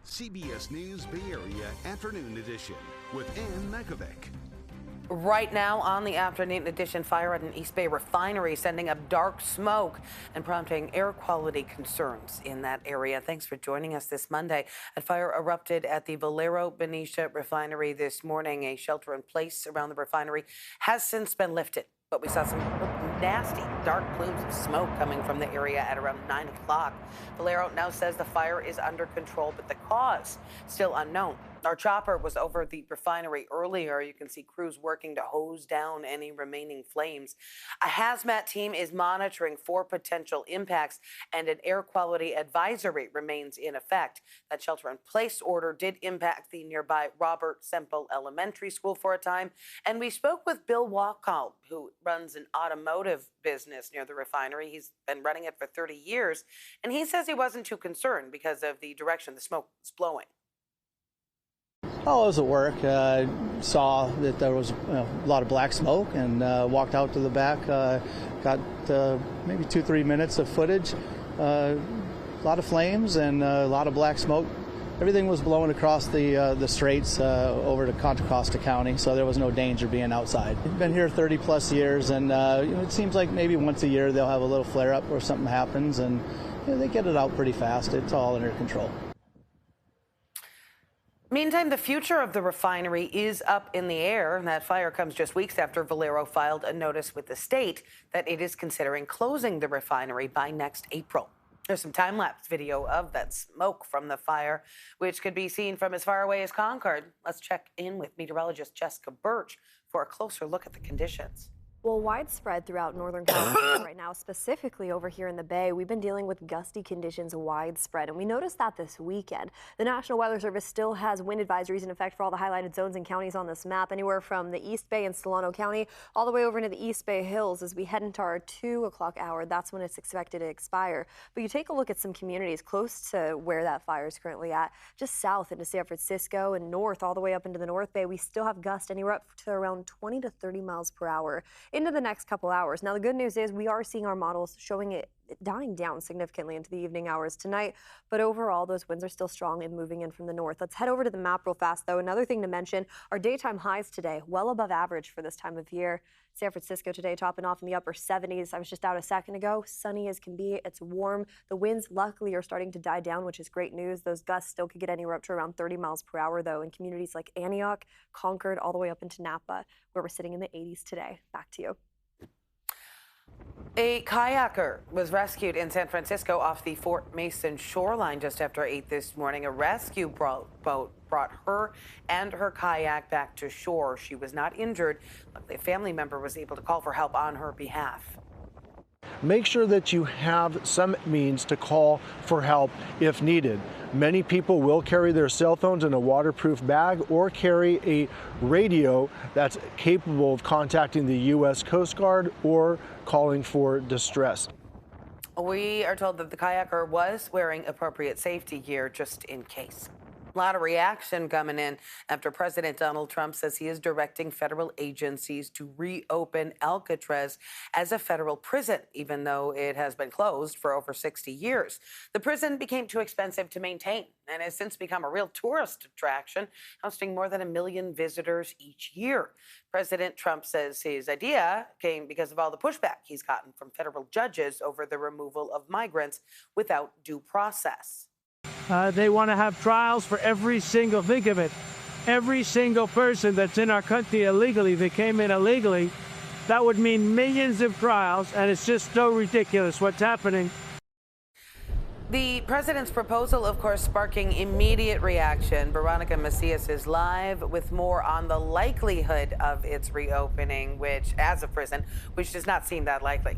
CBS News Bay Area Afternoon Edition with Ann Mekovic. Right now on the afternoon edition, fire at an East Bay refinery sending up dark smoke and prompting air quality concerns in that area. Thanks for joining us this Monday. A fire erupted at the Valero Benicia refinery this morning. A shelter in place around the refinery has since been lifted, but we saw some nasty dark plumes of smoke coming from the area at around 9 o'clock. Valero now says the fire is under control, but the cause still unknown. Our chopper was over the refinery earlier. You can see crews working to hose down any remaining flames. A hazmat team is monitoring for potential impacts, and an air quality advisory remains in effect. That shelter-in-place order did impact the nearby Robert Semple Elementary School for a time. And we spoke with Bill Walcall, who runs an automotive business near the refinery. He's been running it for 30 years, and he says he wasn't too concerned because of the direction the smoke was blowing. Oh, I was at work. Saw that there was a lot of black smoke and walked out to the back. Got maybe 2-3 minutes of footage. A lot of flames and a lot of black smoke. Everything was blowing across the straits over to Contra Costa County, so there was no danger being outside. I've been here 30 plus years, and it seems like maybe once a year they'll have a little flare up or something happens, and they get it out pretty fast. It's all under control. Meantime, the future of the refinery is up in the air. That fire comes just weeks after Valero filed a notice with the state that it is considering closing the refinery by next April. There's some time-lapse video of that smoke from the fire, which could be seen from as far away as Concord. Let's check in with meteorologist Jessica Birch for a closer look at the conditions. Well, widespread throughout Northern California right now, specifically over here in the Bay, we've been dealing with gusty conditions widespread, and we noticed that this weekend. The National Weather Service still has wind advisories in effect for all the highlighted zones and counties on this map, anywhere from the East Bay and Solano County all the way over into the East Bay Hills as we head into our 2 o'clock hour. That's when it's expected to expire. But you take a look at some communities close to where that fire is currently at, just south into San Francisco and north all the way up into the North Bay. We still have gusts anywhere up to around 20 to 30 miles per hour into the next couple hours. Now, the good news is we are seeing our models showing it dying down significantly into the evening hours tonight, but overall those winds are still strong and moving in from the north. Let's head over to the map real fast, though. Another thing to mention, our daytime highs today well above average for this time of year. San Francisco today topping off in the upper 70s. I was just out a second ago. Sunny as can be. It's warm. The winds luckily are starting to die down, which is great news. Those gusts still could get anywhere up to around 30 miles per hour, though, in communities like Antioch, Concord, all the way up into Napa, where we're sitting in the 80s today. Back to you. A kayaker was rescued in San Francisco off the Fort Mason shoreline just after 8 this morning. A rescue boat brought her and her kayak back to shore. She was not injured. Luckily, a family member was able to call for help on her behalf. Make sure that you have some means to call for help if needed. Many people will carry their cell phones in a waterproof bag or carry a radio that's capable of contacting the U.S. Coast Guard or calling for distress. We are told that the kayaker was wearing appropriate safety gear just in case. A lot of reaction coming in after President Donald Trump says he is directing federal agencies to reopen Alcatraz as a federal prison, even though it has been closed for over 60 years. The prison became too expensive to maintain and has since become a real tourist attraction, hosting more than 1 million visitors each year. President Trump says his idea came because of all the pushback he's gotten from federal judges over the removal of migrants without due process. They want to have trials for every single, think of it, every single person that's in our country illegally, that came in illegally. That would mean millions of trials, and it's just so ridiculous what's happening. The president's proposal, of course, sparking immediate reaction. Veronica Macias is live with more on the likelihood of its reopening, which, as a prison, which does not seem that likely.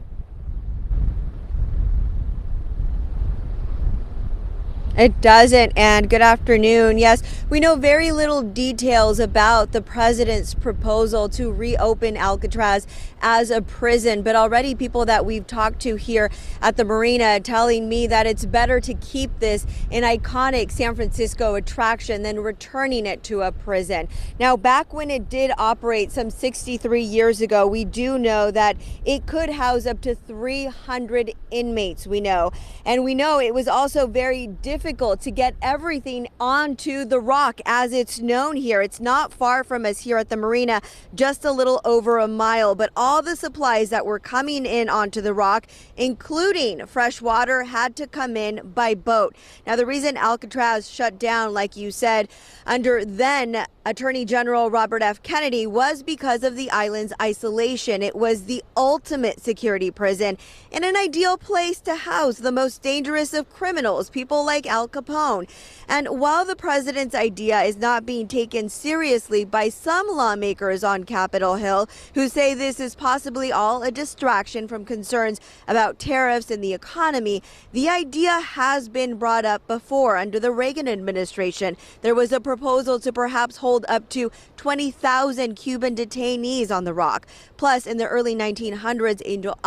It doesn't, and good afternoon. Yes, we know very little details about the president's proposal to reopen Alcatraz as a prison, but already people that we've talked to here at the marina telling me that it's better to keep this an iconic San Francisco attraction than returning it to a prison. Now, back when it did operate some 63 years ago, we do know that it could house up to 300 inmates, we know. And we know it was also very difficult difficult to get everything onto the rock as it's known here. It's not far from us here at the marina, just a little over a mile, but all the supplies that were coming in onto the rock, including fresh water, had to come in by boat. Now, the reason Alcatraz shut down, like you said, under then Attorney General Robert F. Kennedy, was because of the island's isolation. It was the ultimate security prison and an ideal place to house the most dangerous of criminals, people like Al Capone. And while the president's idea is not being taken seriously by some lawmakers on Capitol Hill, who say this is possibly all a distraction from concerns about tariffs and the economy, the idea has been brought up before. Under the Reagan administration, there was a proposal to perhaps hold up to 20,000 Cuban detainees on the rock. Plus, in the early 1900s, Angel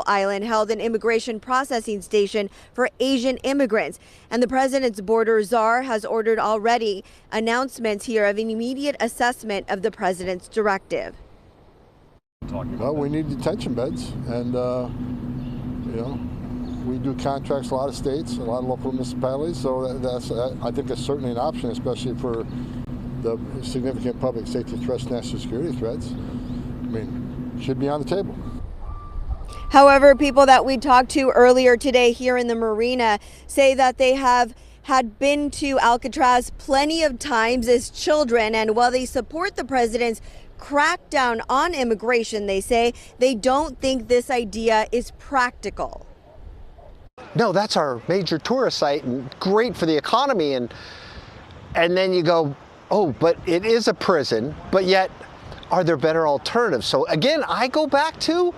Island held an immigration processing station for Asian immigrants. And the president's border czar has ordered already announcements here of an immediate assessment of the president's directive. Well, we need detention beds, and we do contracts, a lot of states, a lot of local municipalities, so that's, I think it's certainly an option, especially for the significant public safety threats, national security threats. I mean, should be on the table. However, people that we talked to earlier today here in the marina say that they had been to Alcatraz plenty of times as children, and while they support the president's crackdown on immigration, they say they don't think this idea is practical. No, that's our major tourist site and great for the economy. And then you go, oh, but it is a prison, but yet are there better alternatives? So again, I go back to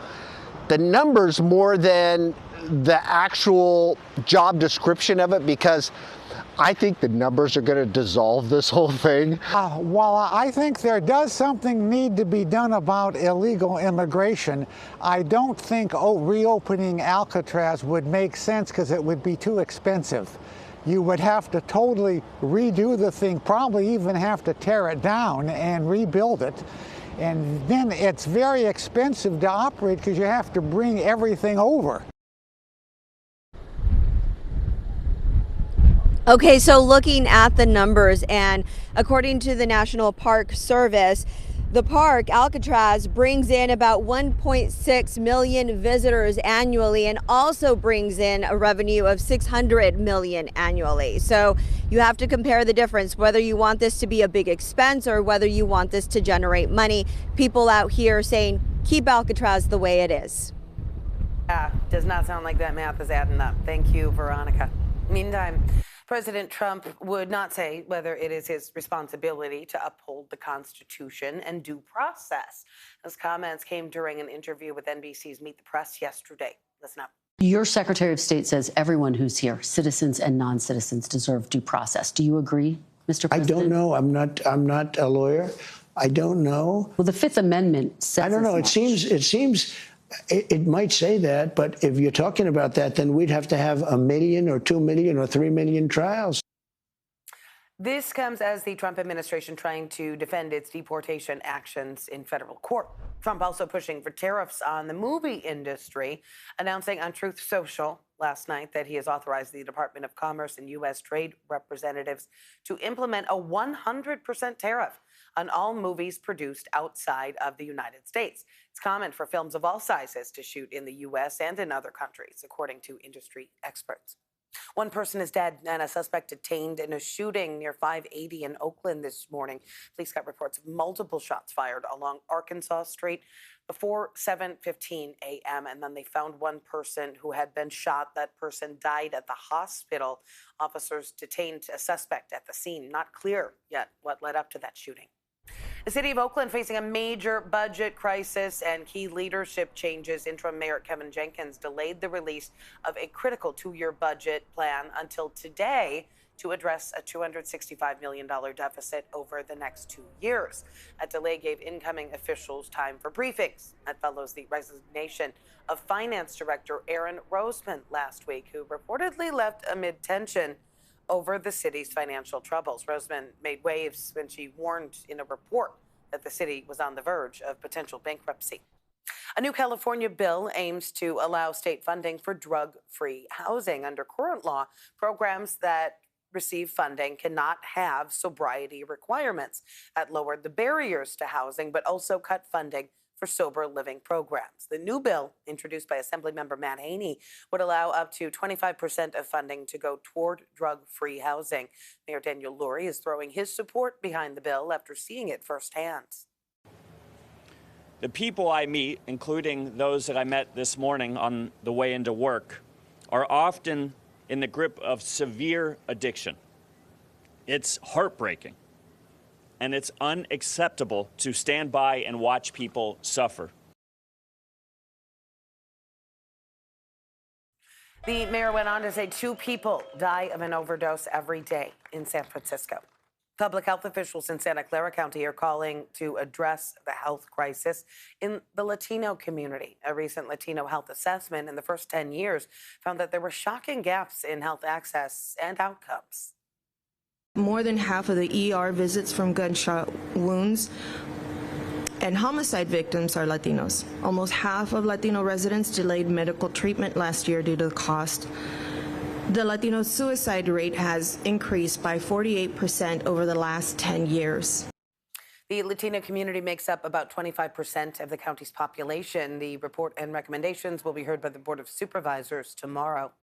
the numbers more than the actual job description of it, because I think the numbers are going to dissolve this whole thing. While I think there does something need to be done about illegal immigration, I don't think reopening Alcatraz would make sense because it would be too expensive. You would have to totally redo the thing, probably even have to tear it down and rebuild it. And then it's very expensive to operate because you have to bring everything over. Okay, so looking at the numbers, and according to the National Park Service, the park, Alcatraz, brings in about 1.6 million visitors annually and also brings in a revenue of 600 million annually. So you have to compare the difference, whether you want this to be a big expense or whether you want this to generate money. People out here saying, keep Alcatraz the way it is. Yeah, does not sound like that math is adding up. Thank you, Veronica. Meantime, President Trump would not say whether it is his responsibility to uphold the Constitution and due process. His comments came during an interview with NBC's Meet the Press yesterday. Listen up. Your Secretary of State says everyone who's here, citizens and non-citizens, deserve due process. Do you agree, Mr. President? I don't know. I'm not a lawyer. I don't know. Well, the Fifth Amendment says I don't know. It seems it might say that, but if you're talking about that, then we'd have to have 1 million or 2 million or 3 million trials. This comes as the Trump administration trying to defend its deportation actions in federal court. Trump also pushing for tariffs on the movie industry, announcing on Truth Social last night that he has authorized the Department of Commerce and U.S. trade representatives to implement a 100% tariff on all movies produced outside of the United States. It's common for films of all sizes to shoot in the U.S. and in other countries, according to industry experts. One person is dead and a suspect detained in a shooting near 580 in Oakland this morning. Police got reports of multiple shots fired along Arkansas Street before 7:15 a.m. And then they found one person who had been shot. That person died at the hospital. Officers detained a suspect at the scene. Not clear yet what led up to that shooting. The city of Oakland facing a major budget crisis and key leadership changes. Interim Mayor Kevin Jenkins delayed the release of a critical 2-year budget plan until today to address a $265 million deficit over the next 2 years. That delay gave incoming officials time for briefings. That follows the resignation of Finance Director Aaron Roseman last week, who reportedly left amid tension over the city's financial troubles. Roseman made waves when she warned in a report that the city was on the verge of potential bankruptcy. A new California bill aims to allow state funding for drug-free housing. Under current law, programs that receive funding cannot have sobriety requirements. That lowered the barriers to housing, but also cut funding for sober living programs. The new bill, introduced by Assemblymember Matt Haney, would allow up to 25% of funding to go toward drug-free housing. Mayor Daniel Lurie is throwing his support behind the bill after seeing it firsthand. The people I meet, including those that I met this morning on the way into work, are often in the grip of severe addiction. It's heartbreaking, and it's unacceptable to stand by and watch people suffer. The mayor went on to say 2 people die of an overdose every day in San Francisco. Public health officials in Santa Clara County are calling to address the health crisis in the Latino community. A recent Latino health assessment in the first 10 years found that there were shocking gaps in health access and outcomes. More than half of the ER visits from gunshot wounds and homicide victims are Latinos. Almost half of Latino residents delayed medical treatment last year due to the cost. The Latino suicide rate has increased by 48% over the last 10 years. The Latino community makes up about 25% of the county's population. The report and recommendations will be heard by the Board of Supervisors tomorrow.